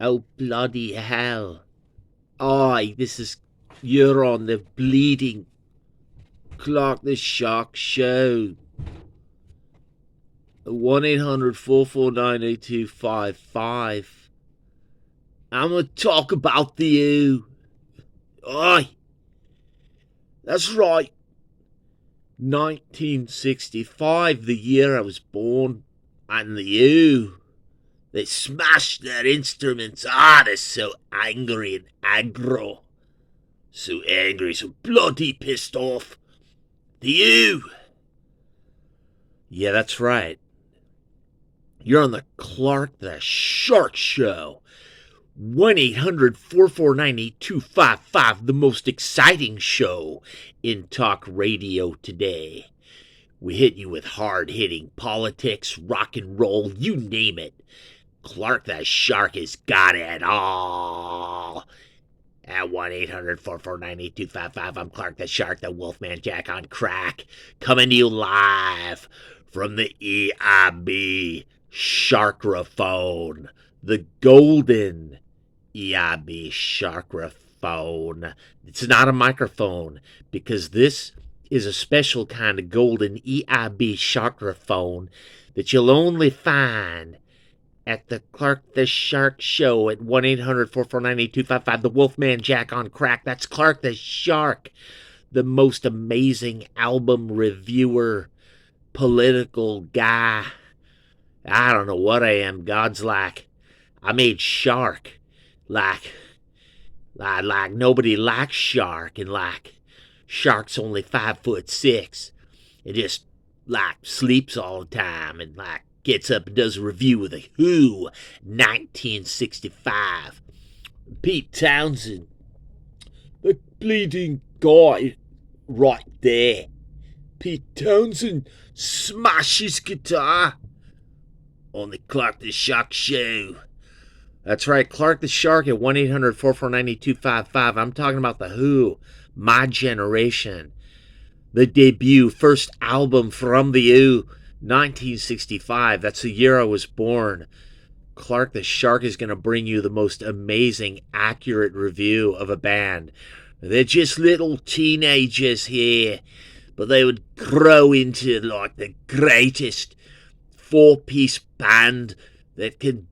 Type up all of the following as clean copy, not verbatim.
Oh, bloody hell. Aye, you're on the bleeding Clark the Shark Show. 1-800-449-8255. I'm gonna talk about the U. Aye. That's right. 1965, the year I was born. And the U. They smashed their instruments. They're so angry and aggro. So angry, so bloody pissed off. The U. Yeah, that's right. You're on the Clark the Shark Show. 1-800-449-8255, the most exciting show in talk radio today. We hit you with hard-hitting politics, rock and roll, you name it. Clark the Shark has got it all. At 1-800-449-8255, I'm Clark the Shark, the Wolfman Jack on crack, coming to you live from the EIB Sharkraphone, the golden EIB Sharkraphone. It's not a microphone, because this is a special kind of golden EIB Sharkraphone that you'll only find at the Clark the Shark Show at 1-800-449-8255, the Wolfman Jack on crack. That's Clark the Shark, the most amazing album reviewer, political guy. I don't know what I am. God's like, I made Shark. Like nobody likes Shark, and like Shark's only 5'6", and just like sleeps all the time, and like gets up and does a review of the Who, 1965. Pete Townshend, the bleeding guy right there. Pete Townshend smashes guitar on the Clark the Shark Show. That's right, Clark the Shark at 1-800-449-8255. I'm talking about the Who, My Generation. The debut, first album from the Who, 1965. That's the year I was born. Clark the Shark is going to bring you the most amazing, accurate review of a band. They're just little teenagers here, but they would grow into like the greatest four-piece band that can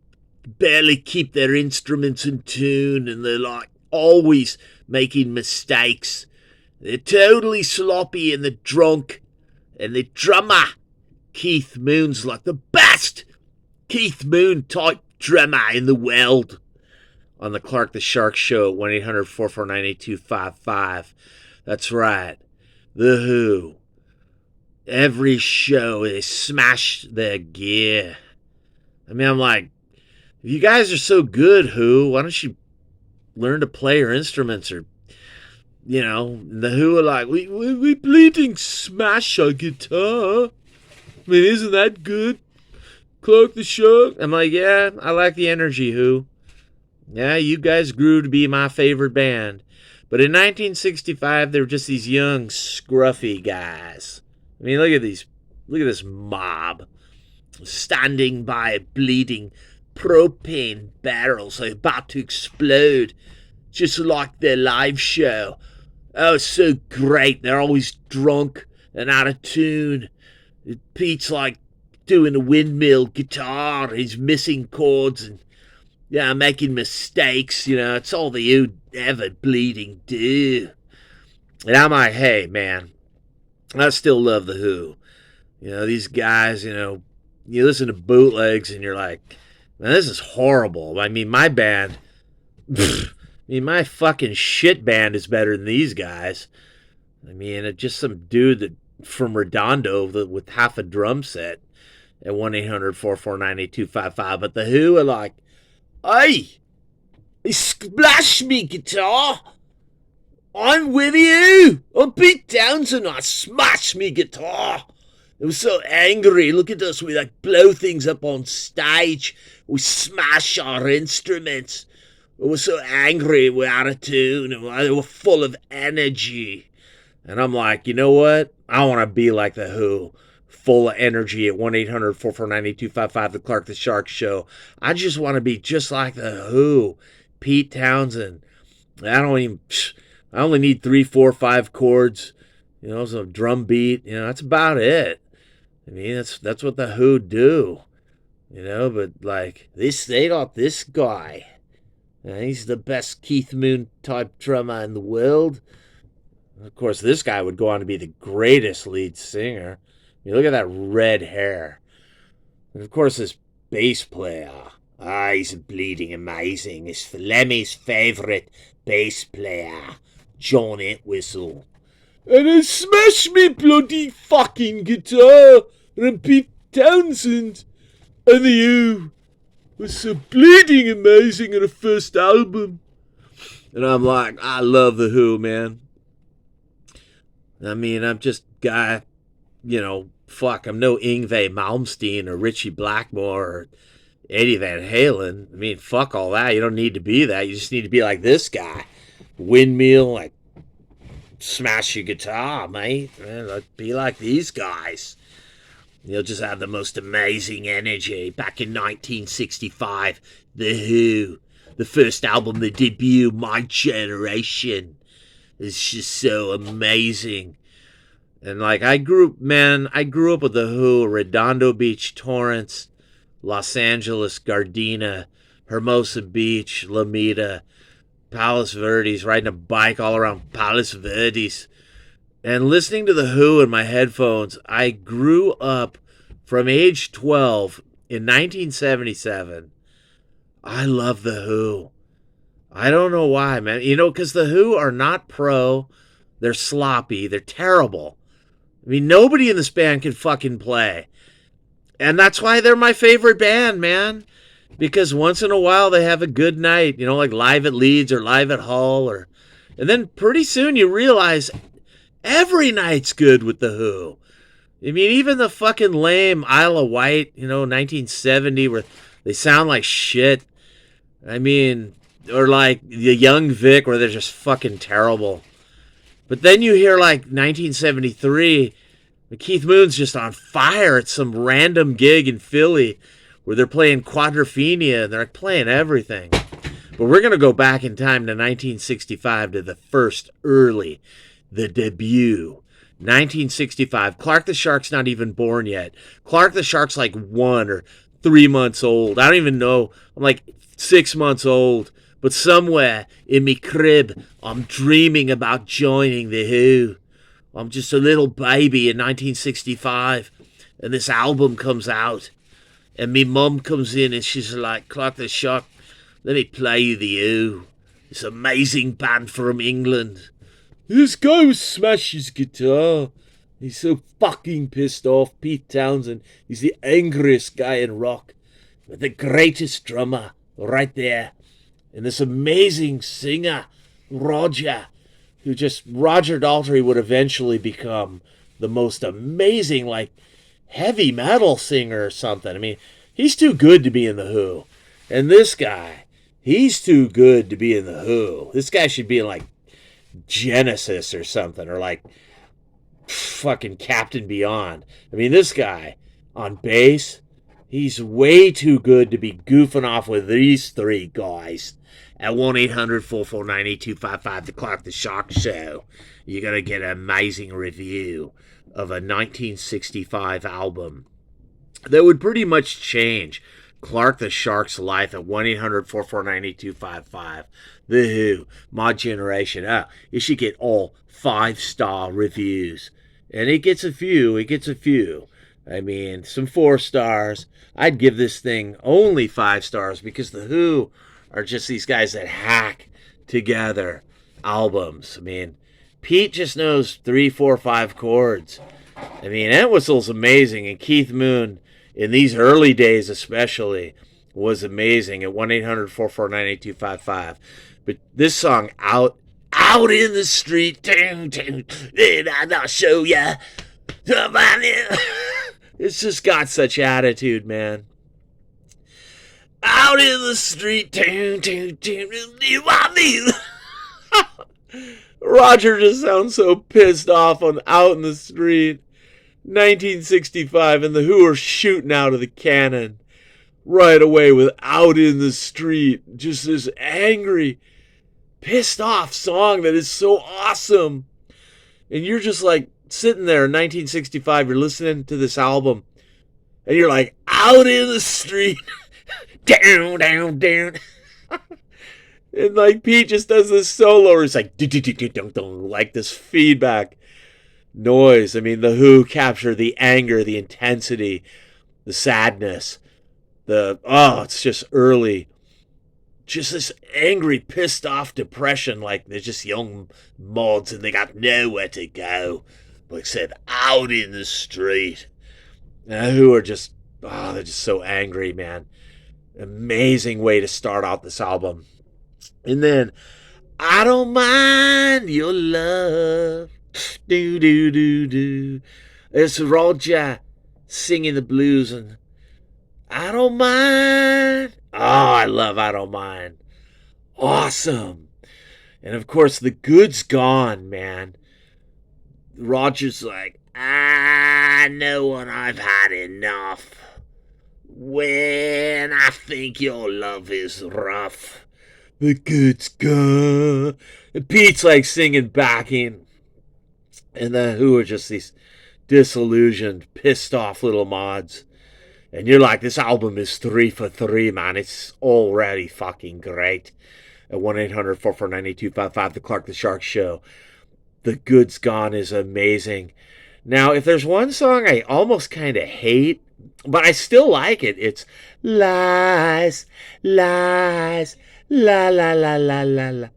barely keep their instruments in tune, and they're like always making mistakes. They're totally sloppy and they're drunk, and the drummer Keith Moon's like the best Keith Moon type drummer in the world. On the Clark the Shark Show at 1-800-449-8255. That's right, the Who. Every show they smash their gear. I mean, I'm like, if you guys are so good, Who, why don't you learn to play your instruments? Or, you know, the Who are like, we bleeding smash our guitar. I mean, isn't that good? Clark the Shark. I'm like, yeah, I like the energy, Who. Yeah, you guys grew to be my favorite band. But in 1965, they were just these young, scruffy guys. I mean, look at this mob standing by bleeding propane barrels about to explode, just like their live show. Oh, it's so great. They're always drunk and out of tune. Pete's like doing a windmill guitar. He's missing chords and making mistakes. You know, it's all the Who ever bleeding do. And I'm like, hey, man, I still love the Who. You know, these guys, you know, you listen to bootlegs and you're like, man, this is horrible. I mean, my band, my fucking shit band is better than these guys. I mean, it's just some dude that from Redondo with half a drum set at 1-800-449-8255. But the Who are like, hey, they splash me guitar. I'm with you. I'm Pete Townshend. I smash me guitar. They were so angry. Look at us. We like blow things up on stage. We smash our instruments. We were so angry. We're out of tune. They were full of energy. And I'm like, you know what? I want to be like the Who. full of energy at 1-800-449-8255, the Clark the Shark Show. I just want to be just like the Who, Pete Townsend. I only need 3, 4, 5 chords, some drum beat. That's about it. I mean, that's what the Who do. But like they got this guy. He's the best Keith Moon type drummer in the world. Of course, this guy would go on to be the greatest lead singer. Look at that red hair. And of course, this bass player. He's bleeding amazing. It's Lemmy's favourite bass player, John Entwistle. And I smash me bloody fucking guitar, and Pete Townsend. And the Who was so bleeding amazing in the first album. And I'm like, I love the Who, man. I mean, I'm just guy, I'm no Yngwie Malmsteen or Richie Blackmore or Eddie Van Halen. I mean, fuck all that. You don't need to be that. You just need to be like this guy. Windmill, like, smash your guitar, mate. Be like these guys. You'll just have the most amazing energy. Back in 1965, The Who, the first album, the debut, My Generation. It's just so amazing. And like, I grew up with The Who, Redondo Beach, Torrance, Los Angeles, Gardena, Hermosa Beach, Lomita, Palos Verdes, riding a bike all around Palos Verdes. And listening to The Who in my headphones, I grew up from age 12 in 1977. I love The Who. I don't know why, man. Because The Who are not pro. They're sloppy. They're terrible. I mean, nobody in this band can fucking play. And that's why they're my favorite band, man. Because once in a while they have a good night, like live at Leeds or live at Hull. And then pretty soon you realize every night's good with The Who. I mean, even the fucking lame Isle of Wight, 1970, where they sound like shit. I mean, or like the Young Vic, where they're just fucking terrible. But then you hear like 1973, Keith Moon's just on fire at some random gig in Philly where they're playing Quadrophenia and they're playing everything. But we're going to go back in time to 1965 to the debut. 1965. Clark the Shark's not even born yet. Clark the Shark's like 1 or 3 months old. I don't even know. I'm like 6 months old. But somewhere in me crib, I'm dreaming about joining the Who. I'm just a little baby in 1965. And this album comes out. And me mum comes in and she's like, Clark the Shark, let me play you the Who. This amazing band from England. This guy will smash his guitar. He's so fucking pissed off. Pete Townsend, he's the angriest guy in rock. But the greatest drummer right there. And this amazing singer, Roger Daltrey would eventually become the most amazing, like, heavy metal singer or something. I mean, he's too good to be in the Who. And this guy, he's too good to be in the Who. This guy should be in, like, Genesis or something, or like fucking Captain Beyond. I mean, this guy on bass, he's way too good to be goofing off with these three guys. At 1-800-449-8255, the Clark the Shark Show, you're going to get an amazing review of a 1965 album that would pretty much change Clark the Shark's life at 1-800-449-8255. The Who, My Generation. You should get all 5-star reviews. And it gets a few. I mean, some 4 stars. I'd give this thing only 5 stars because The Who are just these guys that hack together albums. I mean, Pete just knows 3, 4, 5 chords. I mean, Entwistle's amazing, and Keith Moon, in these early days especially, was amazing at 1-800-449-8255. But this song, Out in the Street, and I'll show ya. It's just got such attitude, man. Out in the street, Roger just sounds so pissed off on Out in the Street. 1965, and the Who are shooting out of the cannon right away with Out in the Street. Just this angry, pissed off song that is so awesome. And you're just like sitting there in 1965, you're listening to this album, and you're like, out in the street, down, down, down. And like Pete just does this solo where it's like, like this feedback noise. I mean, the Who capture the anger, the intensity, the sadness, it's just early. Just this angry, pissed off depression, like they're just young mods and they got nowhere to go. Like I said, out in the street. And Who are just, they're just so angry, man. Amazing way to start out this album. And then, I don't mind your love. Do, do, do, do. It's Roger singing the blues and I don't mind. Oh, I love I Don't Mind. Awesome. And of course, the good's gone, man. Roger's like, I know when I've had enough. When I think your love is rough. The good's gone. And Pete's like singing backing. And the Who are just these disillusioned, pissed off little mods. And you're like, this album is 3 for 3, man. It's already fucking great. At 1-800-449-8255, The Clark the Shark Show. The Good's Gone is amazing. Now, if there's one song I almost kind of hate, but I still like it, it's Lies, Lies, La La La La La La.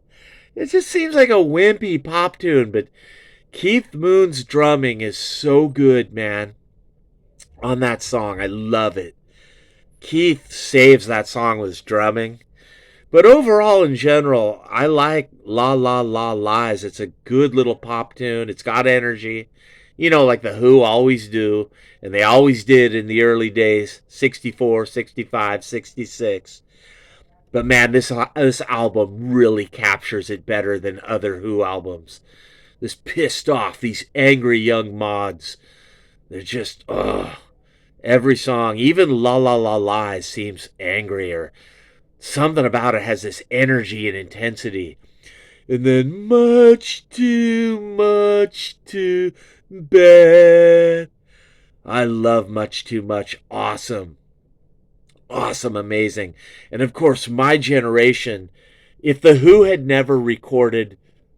It just seems like a wimpy pop tune, but Keith Moon's drumming is so good, man. On that song, I love it. Keith saves that song with his drumming. But overall, in general, I like La La La Lies. It's a good little pop tune. It's got energy. You know, like the Who always do. And they always did in the early days. 64, 65, 66. But man, this album really captures it better than other Who albums. This pissed off, these angry young mods. They're just, every song, even La La La Lies seems angrier. Something about it has this energy and intensity. And then much too bad. I love Much Too Much. Awesome. Awesome, amazing. And of course, My Generation. If the Who had never recorded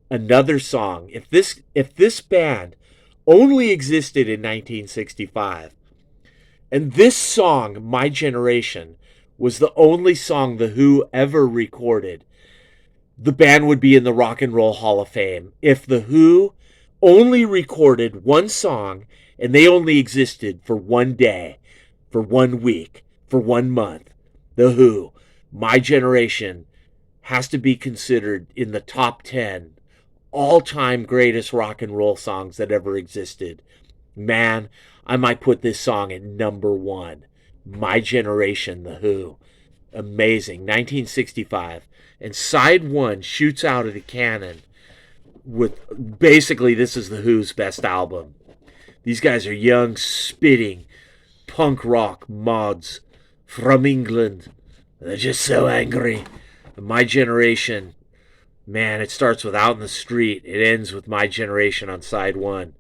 another song, if this band only existed in 1965, and this song, My Generation, was the only song the Who ever recorded, the band would be in the Rock and Roll Hall of Fame. If the Who only recorded one song and they only existed for one day, for 1 week, for 1 month, the Who, My Generation, has to be considered in the top 10 all-time greatest rock and roll songs that ever existed. Man, I might put this song at number 1. My Generation, The Who. Amazing. 1965. And side 1 shoots out of the cannon with, basically, this is The Who's best album. These guys are young, spitting, punk rock mods from England. They're just so angry. And My Generation, man, it starts with Out in the Street. It ends with My Generation on side 1.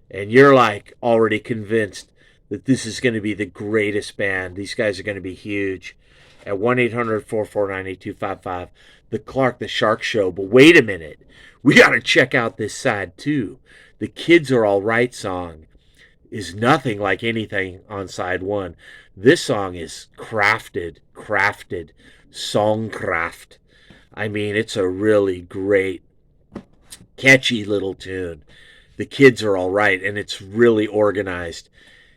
And you're like already convinced that this is going to be the greatest band. These guys are going to be huge. At 1-800-449-8255, The Clark the Shark Show. But wait a minute. We got to check out this side too. The Kids Are All Right song is nothing like anything on side 1. This song is crafted, songcraft. I mean, it's a really great, catchy little tune. The Kids Are All Right, and it's really organized.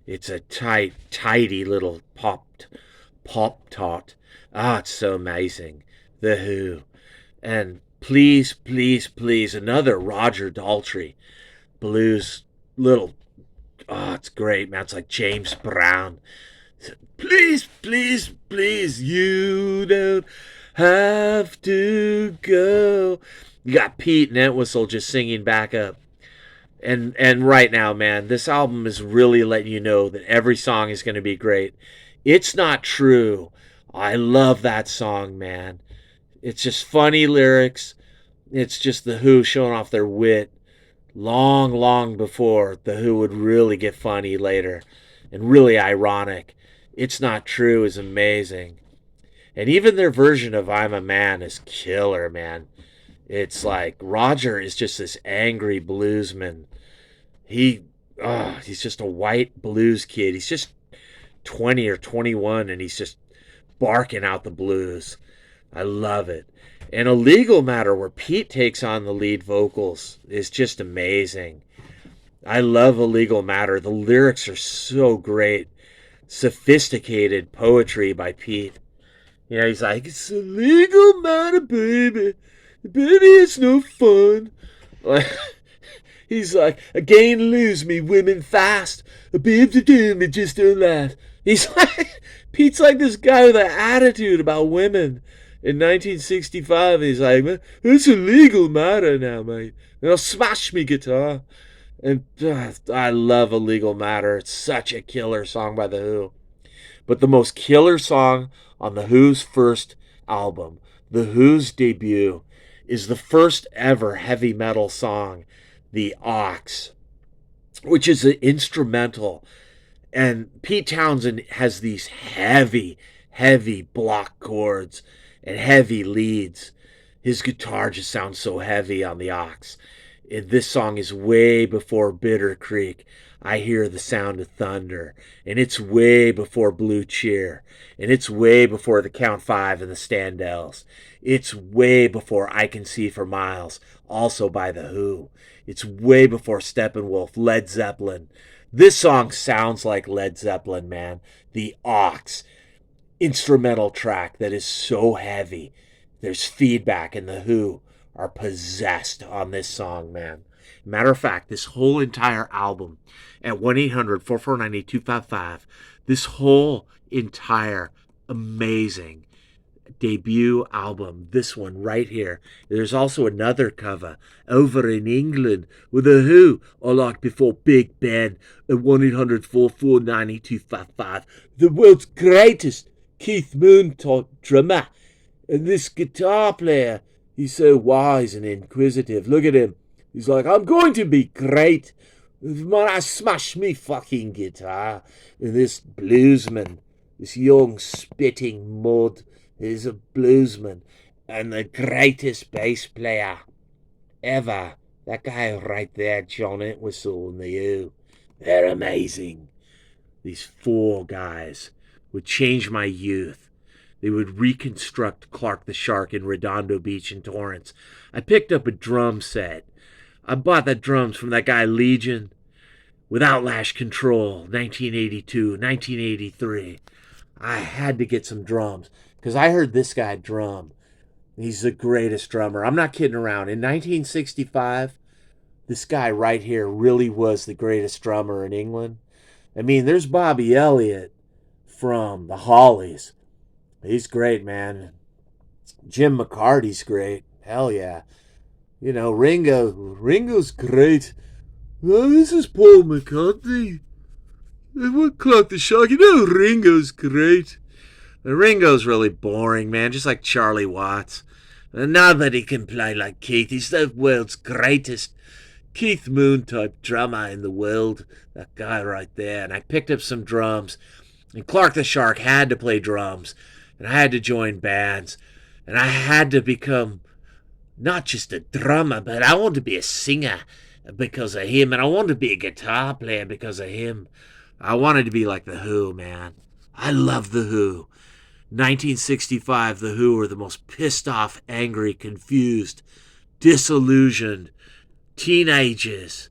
It's a tidy little pop-tot. It's so amazing. The Who. And please, another Roger Daltrey blues little, it's great, man. It's like James Brown. Please, you don't have to go. You got Pete and Entwistle just singing back up. And right now, man, this album is really letting you know that every song is going to be great. It's Not True. I love that song, man. It's just funny lyrics. It's just the Who showing off their wit long, long before the Who would really get funny later and really ironic. It's Not True is amazing. And even their version of I'm a Man is killer, man. It's like Roger is just this angry bluesman. He, he's just a white blues kid. He's just 20 or 21 and he's just barking out the blues. I love it. And A Legal Matter, where Pete takes on the lead vocals, is just amazing. I love A Legal Matter. The lyrics are so great. Sophisticated poetry by Pete. You know, he's like, it's a legal matter, baby. Baby, it's no fun. He's like, I gain and lose me women fast. A bit to do me just don't laugh. He's like, Pete's like this guy with an attitude about women. In 1965, he's like, man, it's a legal matter now, mate. And I'll smash me guitar. And I love A Legal Matter. It's such a killer song by The Who. But the most killer song on The Who's first album, The Who's debut, is the first ever heavy metal song, The Ox, which is an instrumental. And Pete Townsend has these heavy, heavy block chords and heavy leads. His guitar just sounds so heavy on The Ox. And this song is way before Bitter Creek. I Hear the Sound of Thunder. And it's way before Blue Cheer. And it's way before the Count Five and the Standells. It's way before I Can See for Miles, also by The Who. It's way before Steppenwolf, Led Zeppelin. This song sounds like Led Zeppelin, man. The Ox. Instrumental track that is so heavy. There's feedback, and The Who are possessed on this song, man. Matter of fact, this whole entire album at 1-800-449-8255, this whole entire amazing debut album, this one right here. There's also another cover over in England with The Who, or like before Big Ben, at 1-800-449-8255. The world's greatest Keith Moon type drummer. And this guitar player, he's so wise and inquisitive. Look at him. He's like, I'm going to be great when I smash me fucking guitar. And this bluesman, this young spitting mud, is a bluesman and the greatest bass player ever. That guy right there, John Entwistle and the Who. They're amazing. These four guys would change my youth. They would reconstruct Clark the Shark in Redondo Beach in Torrance. I picked up a drum set. I bought the drums from that guy Legion with Outlash Control, 1982, 1983. I had to get some drums because I heard this guy drum. He's the greatest drummer. I'm not kidding around. In 1965, this guy right here really was the greatest drummer in England. I mean, there's Bobby Elliott from the Hollies. He's great, man. Jim McCarty's great. Hell yeah. You know, Ringo's great. Oh, this is Paul McCartney. What Clark the Shark? You know, Ringo's great. Ringo's really boring, man, just like Charlie Watts. And nobody can play like Keith. He's the world's greatest Keith Moon type drummer in the world. That guy right there. And I picked up some drums. And Clark the Shark had to play drums. And I had to join bands. And I had to become not just a drummer, but I wanted to be a singer because of him. And I wanted to be a guitar player because of him. I wanted to be like The Who, man. I love The Who. 1965, The Who were the most pissed off, angry, confused, disillusioned teenagers.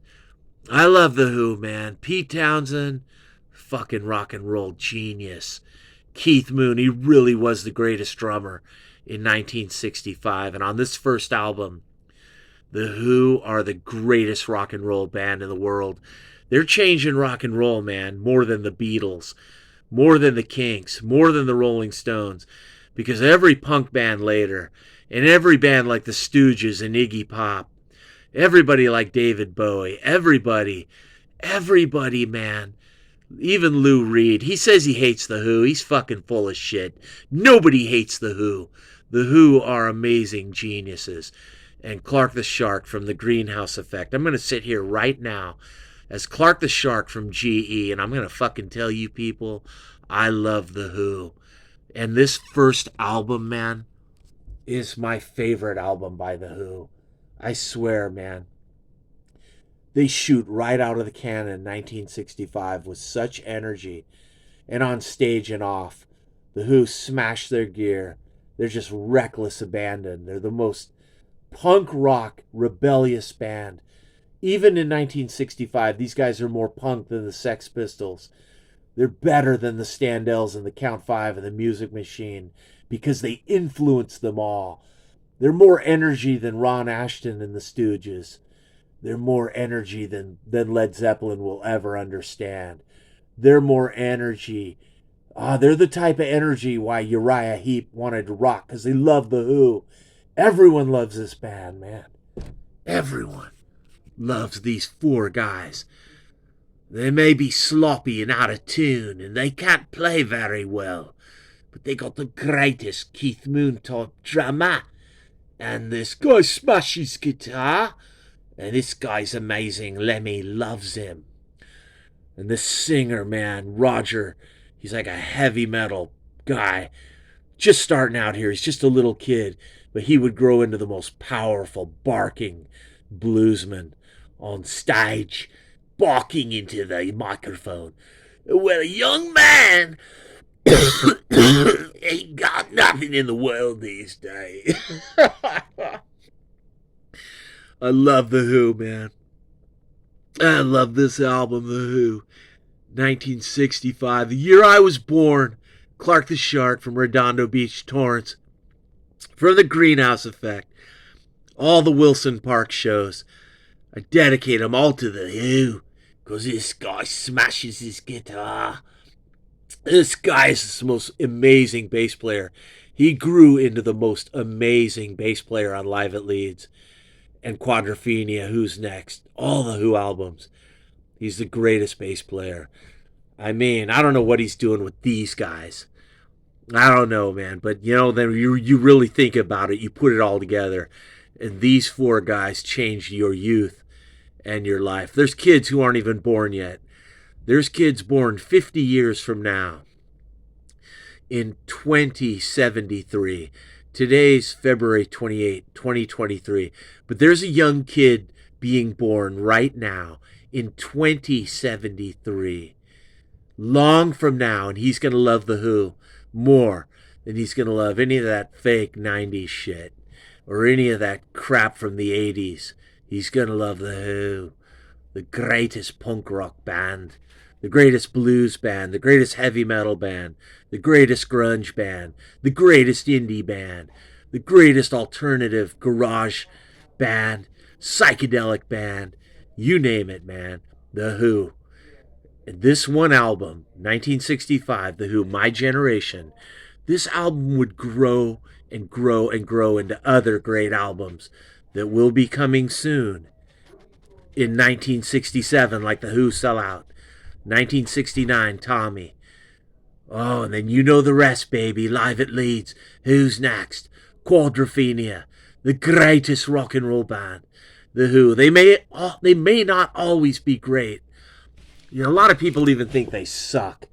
I love The Who, man. Pete Townsend, fucking rock and roll genius. Keith Moon, he really was the greatest drummer in 1965. And on this first album, The Who are the greatest rock and roll band in the world. They're changing rock and roll, man, more than the Beatles, more than the Kinks, more than the Rolling Stones. Because every punk band later, and every band like the Stooges and Iggy Pop, Everybody liked David Bowie. Everybody, man. Even Lou Reed. He says he hates The Who. He's fucking full of shit. Nobody hates The Who. The Who are amazing geniuses. And Clark the Shark from The Greenhouse Effect. I'm going to sit here right now as Clark the Shark from GE, and I'm going to fucking tell you people, I love The Who. And this first album, man, is my favorite album by The Who. I swear, man. They shoot right out of the cannon in 1965 with such energy. And on stage and off, The Who smash their gear. They're just reckless abandon. They're the most punk rock, rebellious band. Even in 1965, these guys are more punk than the Sex Pistols. They're better than the Standells and the Count Five and the Music Machine because they influence them all. They're more energy than Ron Asheton and the Stooges. They're more energy than Led Zeppelin will ever understand. They're more energy. They're the type of energy why Uriah Heep wanted to rock, because they love The Who. Everyone loves this band, man. Everyone loves these four guys. They may be sloppy and out of tune, and they can't play very well, but they got the greatest Keith Moon type drummer. And this guy smashes guitar. And this guy's amazing. Lemmy loves him. And this singer, man, Roger, he's like a heavy metal guy. Just starting out here. He's just a little kid. But he would grow into the most powerful, barking bluesman on stage, barking into the microphone. Well, a young man ain't got nothing in the world these days. I love The Who, man. I love this album, The Who. 1965, the year I was born. Clark the Shark from Redondo Beach, Torrance. From The Greenhouse Effect. All the Wilson Park shows. I dedicate them all to The Who, because this guy smashes his guitar. This guy is the most amazing bass player. He grew into the most amazing bass player on Live at Leeds. And Quadrophenia, Who's Next, all the Who albums. He's the greatest bass player. I mean, I don't know what he's doing with these guys. I don't know, man. But, you know, then you really think about it. You put it all together. And these four guys changed your youth and your life. There's kids who aren't even born yet. There's kids born 50 years from now. In 2073. Today's February 28, 2023. But there's a young kid being born right now in 2073. Long from now, and he's going to love The Who more than he's going to love any of that fake 90s shit or any of that crap from the 80s. He's going to love The Who, the greatest punk rock band, the greatest blues band, the greatest heavy metal band, the greatest grunge band, the greatest indie band, the greatest alternative garage band, psychedelic band, you name it, man. The Who. And this one album, 1965, The Who, My Generation, this album would grow and grow and grow into other great albums that will be coming soon. In 1967, like The Who Sell Out. 1969, Tommy. Oh, and then you know the rest, baby. Live at Leeds. Who's Next? Quadrophenia. The greatest rock and roll band. The Who. They may not always be great. You know, a lot of people even think they suck.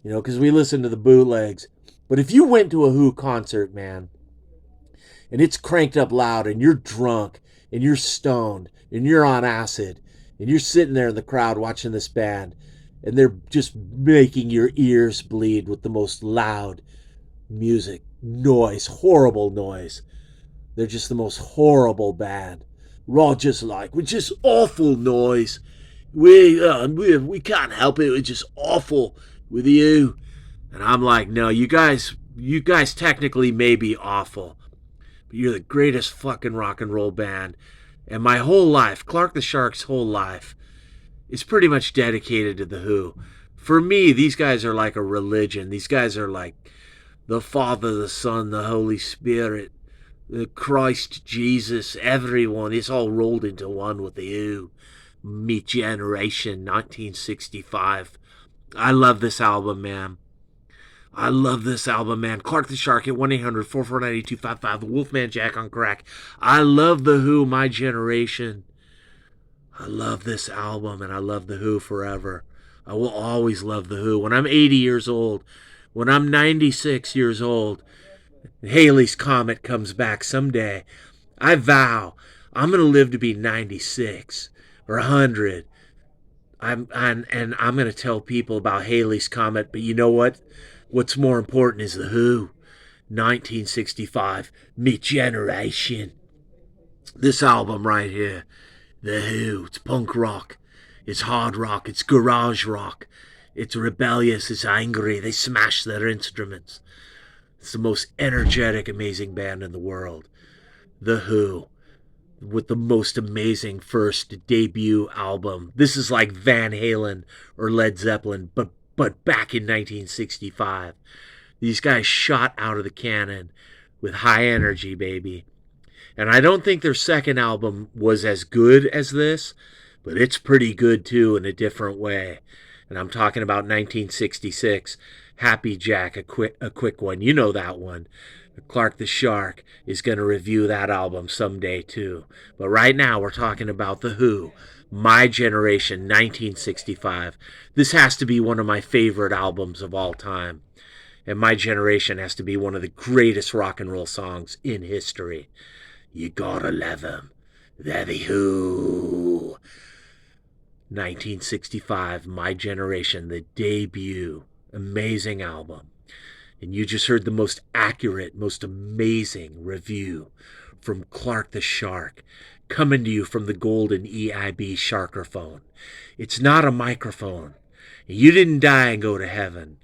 You know, because we listen to the bootlegs. But if you went to a Who concert, man, and it's cranked up loud, and you're drunk, and you're stoned, and you're on acid, and you're sitting there in the crowd watching this band, and they're just making your ears bleed with the most loud music, noise, horrible noise. They're just the most horrible band. We're all just like, with just awful noise. We can't help it. It's just awful with you. And I'm like, no, you guys technically may be awful, but you're the greatest fucking rock and roll band. And my whole life, Clark the Shark's whole life, is pretty much dedicated to The Who. For me, these guys are like a religion. These guys are like the Father, the Son, the Holy Spirit. Christ, Jesus, everyone. It's all rolled into one with the Who. Me Generation, 1965. I love this album, man. I love this album, man. Clark the Shark at 1-800-449-8255. The Wolfman Jack on crack. I love the Who, My Generation. I love this album, and I love the Who forever. I will always love the Who. When I'm 80 years old, when I'm 96 years old, Halley's Comet comes back someday, I vow I'm going to live to be 96 or 100. And I'm going to tell people about Halley's Comet, but you know what? What's more important is the Who. 1965, Me Generation. This album right here, the Who. It's punk rock. It's hard rock. It's garage rock. It's rebellious. It's angry. They smash their instruments. It's the most energetic, amazing band in the world. The Who. With the most amazing first debut album. This is like Van Halen or Led Zeppelin, but back in 1965. These guys shot out of the cannon with high energy, baby. And I don't think their second album was as good as this, but it's pretty good too in a different way. And I'm talking about 1966, Happy Jack, a quick one. You know that one. Clark the Shark is going to review that album someday too. But right now we're talking about the Who, My Generation, 1965. This has to be one of my favorite albums of all time. And My Generation has to be one of the greatest rock and roll songs in history. You gotta love them. They're the Who. 1965, My Generation, the debut. Amazing album. And you just heard the most accurate, most amazing review from Clark the Shark, coming to you from the golden EIB Sharkerphone. It's not a microphone. You didn't die and go to heaven.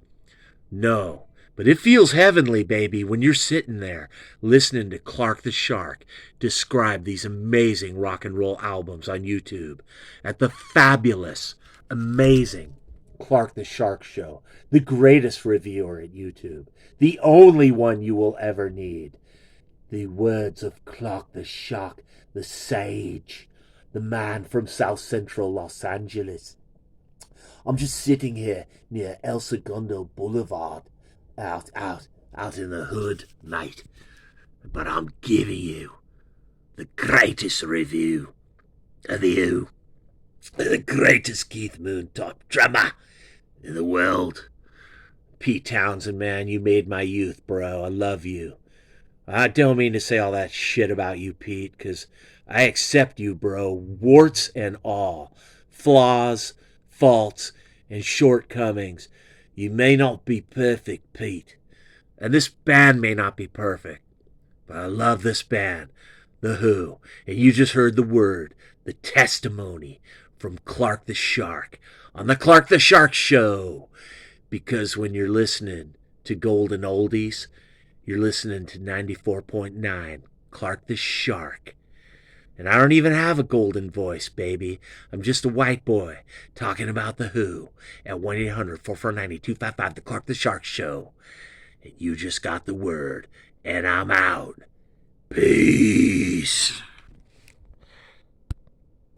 No, but it feels heavenly, baby, when you're sitting there listening to Clark the Shark describe these amazing rock and roll albums on YouTube at the fabulous, amazing Clark the Shark Show, the greatest reviewer at YouTube, the only one you will ever need. The words of Clark the Shark, the sage, the man from South Central Los Angeles. I'm just sitting here near El Segundo Boulevard, out in the hood, mate. But I'm giving you the greatest review of the Who, the greatest Keith Moon top drummer in the world. Pete Townsend, man, you made my youth, bro. I love you. I don't mean to say all that shit about you, Pete, because I accept you, bro, warts and all, flaws, faults, and shortcomings. You may not be perfect, Pete, and this band may not be perfect, but I love this band, The Who, and you just heard the word, the testimony from Clark the Shark on the Clark the Shark Show, because when you're listening to Golden Oldies, you're listening to 94.9 Clark the Shark. And I don't even have a golden voice, baby. I'm just a white boy talking about The Who at 1-800-449-8255, the Clark the Shark Show. And you just got the word, and I'm out. Peace.